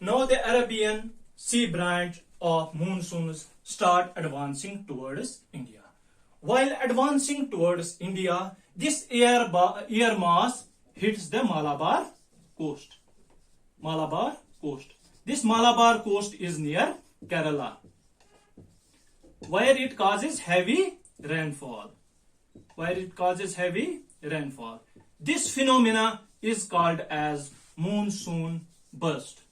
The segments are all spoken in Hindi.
Now the Arabian Sea branch of monsoons start advancing towards India. While advancing towards India, this air mass hits the Malabar coast. Malabar coast. This Malabar coast is near Kerala, where it causes heavy rainfall. This phenomena is called as monsoon burst.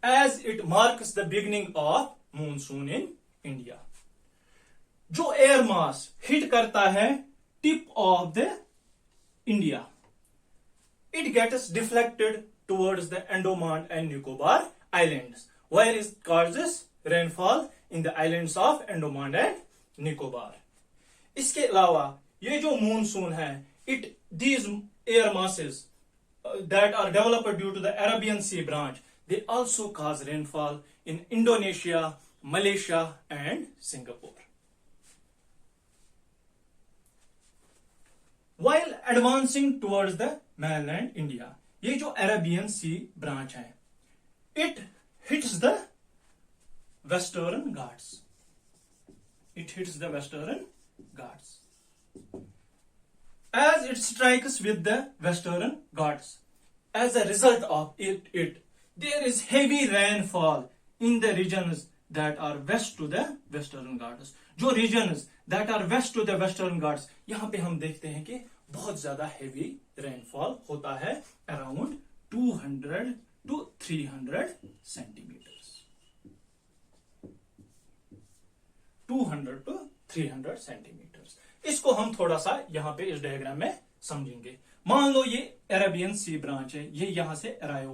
As it marks the beginning of monsoon in India. जो एयर मास हिट करता है tip of the India, it gets deflected towards the Andaman and Nicobar Islands, where it causes rainfall in the islands of Andaman and Nicobar. इसके अलावा ये जो monsoon है, these air masses that are developed due to the Arabian Sea branch, they also cause rainfall in Indonesia, Malaysia and Singapore. While advancing towards the mainland India, ये जो Arabian Sea branch है, it hits the Western Ghats. As it strikes with the Western Ghats, as a result of it, there is heavy rainfall in the regions that are west to the Western Ghats. जो regions that are west to the Western Ghats, यहाँ पे हम देखते हैं कि बहुत ज्यादा heavy rainfall होता है, around 200 to 300 centimeters. 200 to 300 centimeters. इसको हम थोड़ा सा यहाँ पे इस डायग्राम में समझेंगे. मान लो ये अरेबियन सी ब्रांच है, ये यहां से अराइव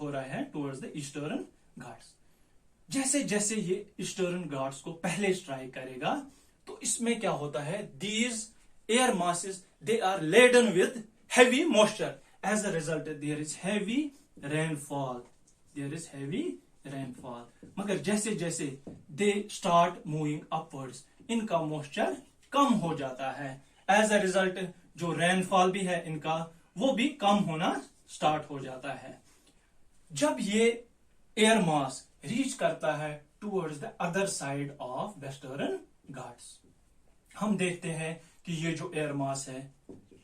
हो रहा है टुवर्ड्स द ईस्टर्न घाट्स. जैसे जैसे ये ईस्टर्न घाट्स को पहले स्ट्राइक करेगा तो इसमें क्या होता है, these air masses they are laden with heavy moisture. As a result there is heavy rainfall. मगर जैसे जैसे दे स्टार्ट मूविंग अपवर्ड्स, इनका मॉइस्चर कम हो जाता है. एज अ रिजल्ट जो रेनफॉल भी है इनका वो भी कम होना स्टार्ट हो जाता है. जब ये एयर मास रीच करता है towards the other side of western Ghats, हम देखते हैं कि ये जो एयर मास है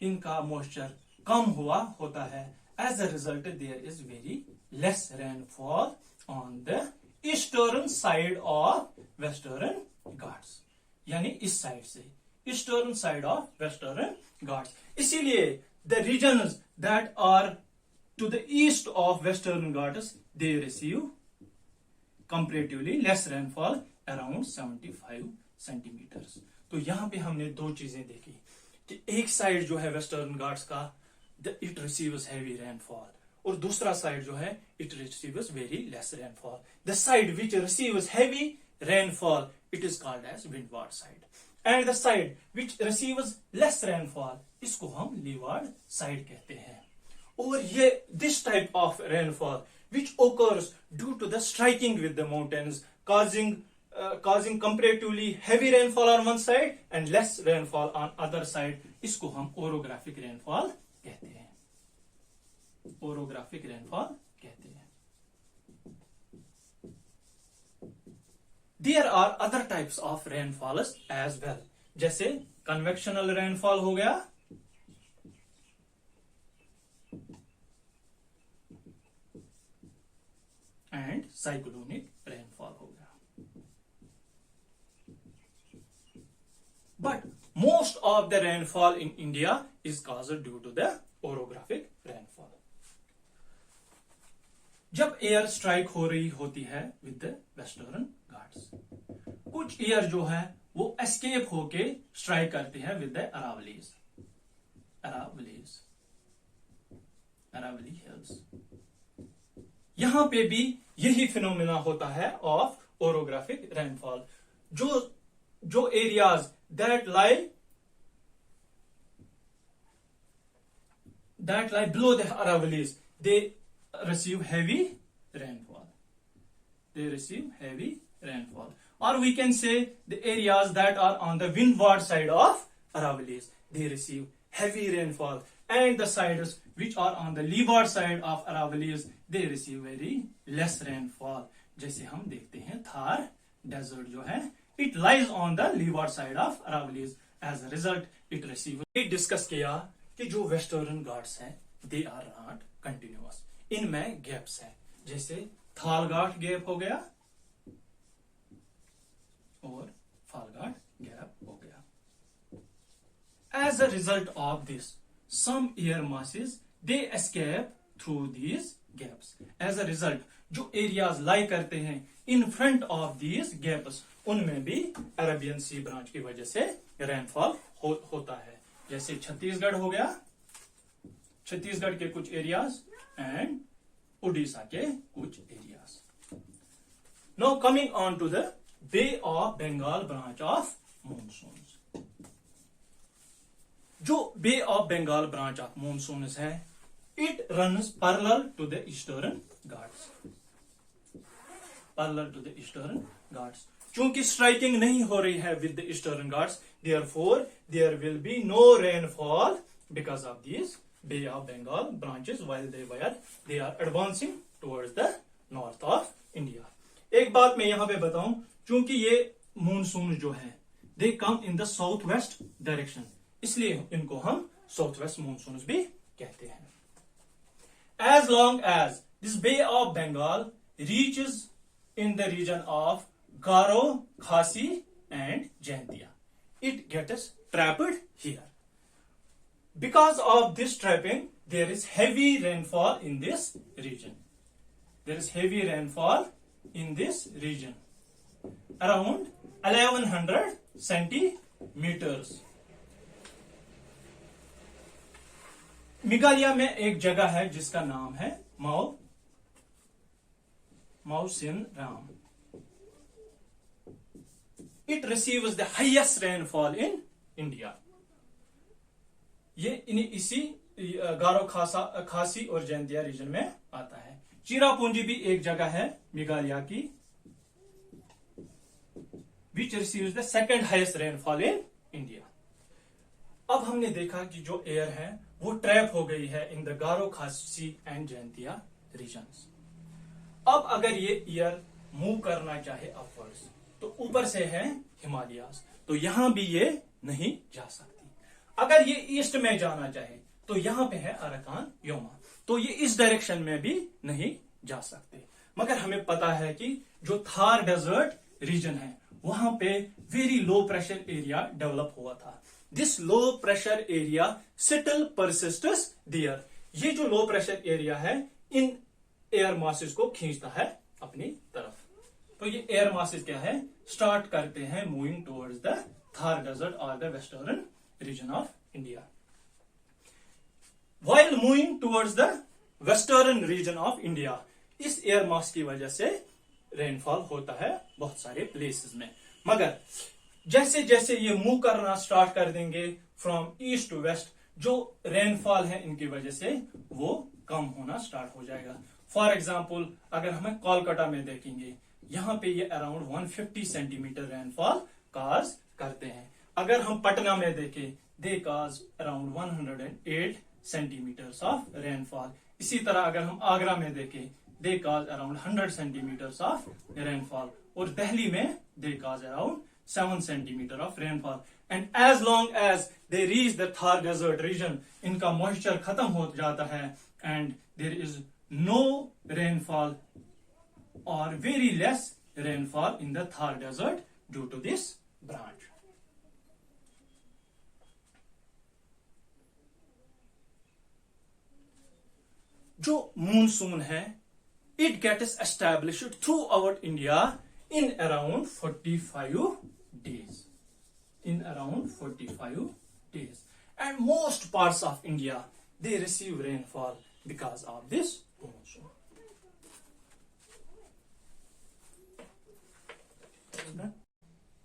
इनका मॉइस्चर कम हुआ होता है. As a result there is very less rainfall on the eastern side of western Ghats, यानी इस साइड से eastern side of western Ghats. इसीलिए the regions that are to the east of western Ghats they receive comparatively less rainfall around 75 centimetres. तो यहां पे हमने दो चीजें देखी कि एक साइड जो है वेस्टर्न घाट्स का इट रिसीव्स हैवी रेनफॉल और दूसरा साइड जो है it receives very less rainfall. The side which receives heavy rainfall, it is called as windward side, and the side which receives less rainfall, इसको हम leeward side कहते हैं. और ये this type of rainfall which occurs due to the striking with the mountains, causing comparatively heavy rainfall on one side and less rainfall on other side, इसको हम orographic rainfall कहते हैं. orographic rainfall कहते हैं. There are other types of rainfalls as well, जैसे convectional rainfall हो गया, and cyclonic rainfall हो गया. But most of the rainfall in India is caused due to the orographic rainfall. जब एयर स्ट्राइक हो रही होती है विद द वेस्टर्न घाट्स, कुछ एयर जो है वो एस्केप होके स्ट्राइक करते हैं विद द अरावली हिल्स. यहां पे भी यही फिनोमेना होता है ऑफ ओरोग्राफिक रेनफॉल. जो areas that lie below the Aravallis, they receive heavy rainfall. Or we can say the areas that are on the windward side of Aravallis, they receive heavy rainfall. and the sides which are on the leeward side of Aravallis, they receive very less rainfall. जैसे हम देखते हैं थार डेजर्ट जो है, it lies on the leeward side of Aravallis. As a result, it receives. ये डिस्कस किया कि जो वेस्टर्न घाट्स हैं, they are not continuous. इनमें गैप्स हैं, जैसे थार घाट गैप हो गया और फाल्गुन गैप हो गया. As a result of this, some air masses they escape through these gaps. As a result, जो एरियाज लाई करते हैं in front of these gaps, उनमें भी अरेबियन सी ब्रांच की वजह से रेनफॉल होता है. जैसे छत्तीसगढ़ हो गया, छत्तीसगढ़ के कुछ एरियाज एंड उड़ीसा के कुछ areas. Now coming on to the bay of Bengal branch of monsoon. जो bay of Bengal branch of monsoon है, it runs parallel to the eastern Ghats. Parallel to the eastern Ghats. चूंकि स्ट्राइकिंग नहीं हो रही है with the eastern Ghats, therefore there will be no rainfall because of these Bay of Bengal branches while they are advancing towards the north of India. एक बात मैं यहां पे बताऊं, चूंकि ये मॉनसून जो है they come in the south west direction, इसलिए इनको हम साउथ वेस्ट मॉनसून भी कहते हैं. As long as this Bay of Bengal reaches in the region of Garo, Khasi and Jaintia, it gets trapped here. Because of this trapping, there is heavy rainfall in this region. There is heavy rainfall in this region, around 1100 centimeters. Meghalaya में एक जगह है जिसका नाम है माउसिन Ram. It receives the highest rainfall in India. ये इसी गारो खासी और जैंतिया रीजन में आता है. चिरापुंजी भी एक जगह है मेघालय की, which receives the second highest rainfall in India. अब हमने देखा कि जो एयर है वो ट्रैप हो गई है इन द गारो खासी एंड जैंतिया रीजन्स. अब अगर ये एयर मूव करना चाहे अपवर्ड्स, तो ऊपर से है हिमालयास, तो यहां भी ये नहीं जा सकती. अगर ये ईस्ट में जाना चाहे तो यहां पे है अरकान योमा, तो ये इस डायरेक्शन में भी नहीं जा सकते. मगर हमें पता है कि जो थार डेजर्ट रीजन है वहां पे very low pressure area develop हुआ था. This low pressure area still persists there. ये जो लो प्रेशर एरिया है इन एयर मासेस को खींचता है अपनी तरफ. तो ये एयर मासेस क्या है, स्टार्ट करते हैं moving towards the Thar desert और the western region of India. While moving towards the western region of India, इस एयर मास की वजह से रेनफॉल होता है बहुत सारे प्लेसेस में. मगर जैसे जैसे ये मूव करना स्टार्ट कर देंगे फ्रॉम ईस्ट टू वेस्ट, जो रेनफॉल है इनकी वजह से वो कम होना स्टार्ट हो जाएगा. फॉर एग्जाम्पल अगर हमें कोलकाता में देखेंगे, यहां पे ये अराउंड 150 सेंटीमीटर रेनफॉल काज करते हैं. अगर हम पटना में देखें, they cause around 108 centimetres of rainfall. इसी तरह अगर हम आगरा में देखें, they cause around 100 centimetres of rainfall. और दिल्ली में they cause around 7 centimetre of rainfall. And as long as they reach the Thar desert region, इनका मॉइस्चर खत्म हो जाता है and there is no rainfall or very less rainfall in the Thar desert due to this branch. जो monsoon है, it gets established throughout India in around 45 days. In around 45 days. And most parts of India, they receive rainfall because of this monsoon.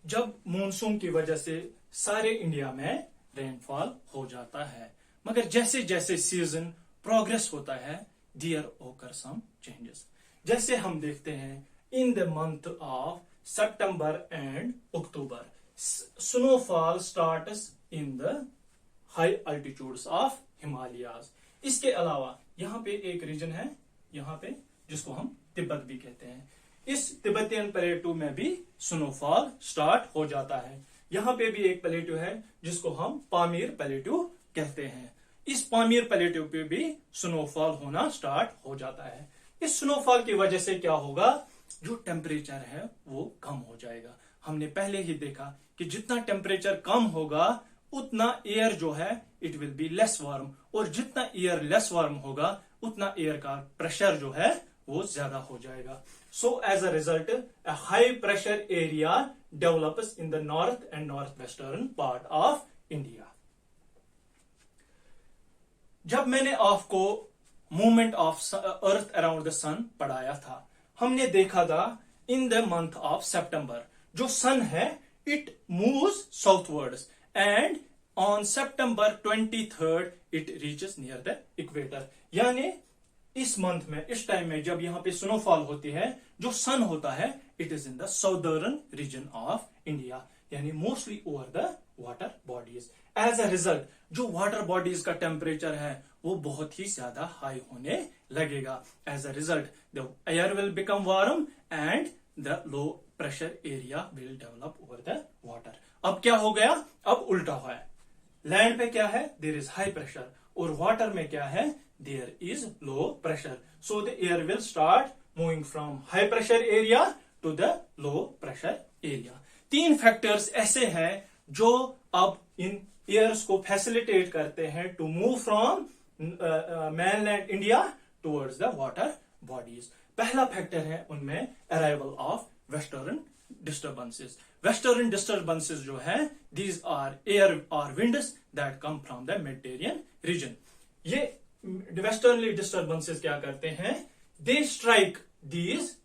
जब मॉनसून की वजह से सारे इंडिया में रेनफॉल हो जाता है, मगर जैसे जैसे सीजन प्रोग्रेस होता है, देयर ओकर सम चेंजेस. जैसे हम देखते हैं in the month of September and October, snowfall starts in the high altitudes of Himalayas. इसके अलावा यहाँ पे एक रीजन है यहाँ पे जिसको हम तिब्बत भी कहते हैं। इस तिब्बतियन प्लेटू में भी स्नोफॉल स्टार्ट हो जाता है। यहाँ पे भी एक प्लेटू है जिसको हम पामीर प्लेटू कहते हैं। इस पामीर प्लेटू पे भी स्नोफॉल होना स्टार्ट हो जाता है। इस स्नोफॉल की वजह से क्या होगा, जो टेम्परेचर है वो कम हो जाएगा। हमने पहले ही देखा कि जितना टेम्परेचर कम होगा उतना एयर जो है it will be less warm, और जितना एयर लेस वार्म होगा उतना एयर का प्रेशर जो है वो ज्यादा हो जाएगा। So as a result a high pressure area develops in the north and north western part of India. जब मैंने आपको movement of earth around the sun पढ़ाया था, हमने देखा था इन द मंथ ऑफ सितंबर जो सन है it moves southwards and on सितंबर 23 it reaches near the equator. यानी इस मंथ में, इस टाइम में जब यहाँ पे स्नोफॉल होती है, जो सन होता है it is in the southern region of India, यानी mostly over the water bodies. As a result जो वाटर बॉडीज का टेम्परेचर है वो बहुत ही ज्यादा हाई होने लगेगा। As a result the air will become warm and the low pressure area will develop over the water. अब क्या हो गया, अब उल्टा हुआ है। लैंड पे क्या है, देयर इज हाई प्रेशर, और वाटर में क्या है, there is low pressure. So the air will start moving from high pressure area to the low pressure area. तीन फैक्टर्स ऐसे हैं जो अब इन एयर्स को फैसिलिटेट करते हैं to move from mainland India towards the water bodies. पहला फैक्टर है उनमें arrival of western disturbances. Western disturbances जो है दीज आर एयर और winds that come from the Mediterranean region. ये वेस्टर्नली डिस्टर्बेंसेस क्या करते हैं, दे स्ट्राइक दीज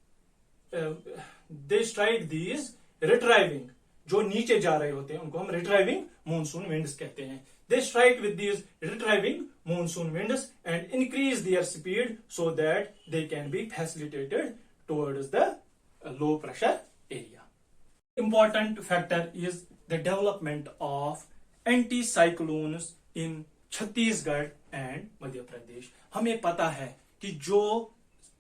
रिट्राइविंग, जो नीचे जा रहे होते हैं उनको हम रिट्राइविंग मॉनसून विंड्स कहते हैं। They strike with these retrieving monsoon winds and increase their speed so that they can be facilitated towards the low pressure area. Important factor is the development of anticyclones in Chhattisgarh and Madhya Pradesh. हमें पता है कि जो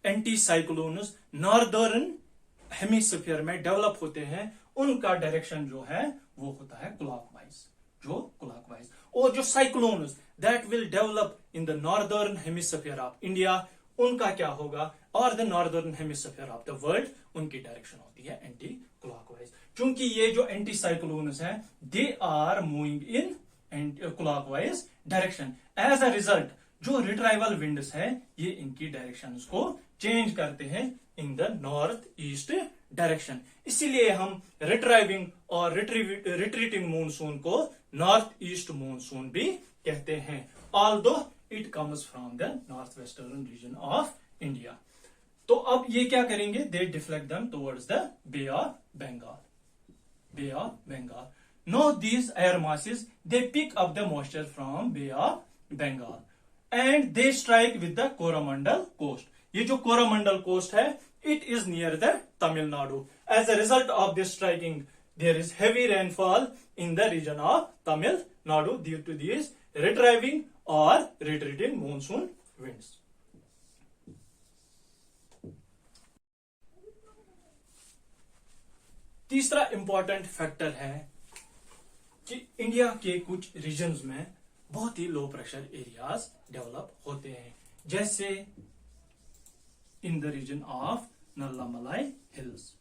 एंटीसाइक्लोन्स नॉर्दर्न हेमिस्फीयर में डेवलप होते हैं उनका डायरेक्शन जो है वो होता है क्लॉकवाइज, और जो cyclones that will develop in the northern hemisphere of India उनका क्या होगा, और the northern hemisphere of the world, उनकी डायरेक्शन होती है एंटी क्लॉकवाइज। क्योंकि ये जो एंटी साइक्लोन्स हैं they are moving in clockwise direction. As a result जो रिट्राइवल विंड्स है ये इनकी डायरेक्शंस को चेंज करते हैं in the north east direction. इसीलिए हम रिट्राइविंग और रिट्रीटिंग मॉनसून को नॉर्थ ईस्ट मॉनसून भी कहते हैं, although it comes from the north western region of India. तो अब ये क्या करेंगे, they deflect them towards the bay of Bengal. No these air masses they pick up the moisture from Bay of Bengal and they strike with the Coromandel coast. ये जो कोरोमंडल कोस्ट है it is near the Tamil Nadu. As a result of this striking, there is heavy rainfall in the region of Tamil Nadu due to these retrieving or retreating monsoon winds. तीसरा इंपॉर्टेंट फैक्टर है कि इंडिया के कुछ रीजन्स में बहुत ही लो प्रेशर एरियाज डेवलप होते हैं, जैसे in the region of Nallamalai hills.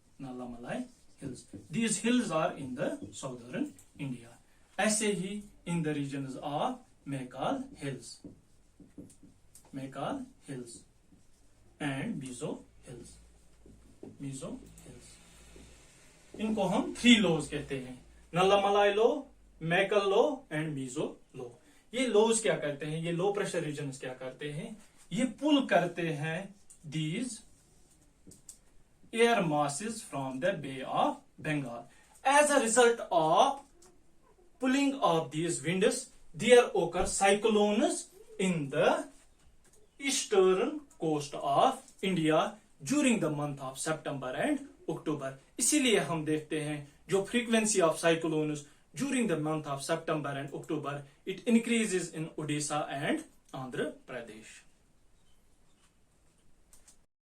These hills are in the southern India. ऐसे ही in the regions of Maikal hills and Mizo hills. इनको हम 3 लॉज कहते हैं, Nallamalai low, Maikal low and Mizo low. ये लॉज क्या करते हैं, ये लो प्रेशर रीजन्स क्या करते हैं, ये पुल करते हैं these air masses from the Bay of Bengal. As a result of pulling of these winds, there occur cyclones in the eastern coast of India during the month of September and October. इसीलिए हम देखते हैं जो frequency of cyclones during the month of September and October, it increases in Odisha and Andhra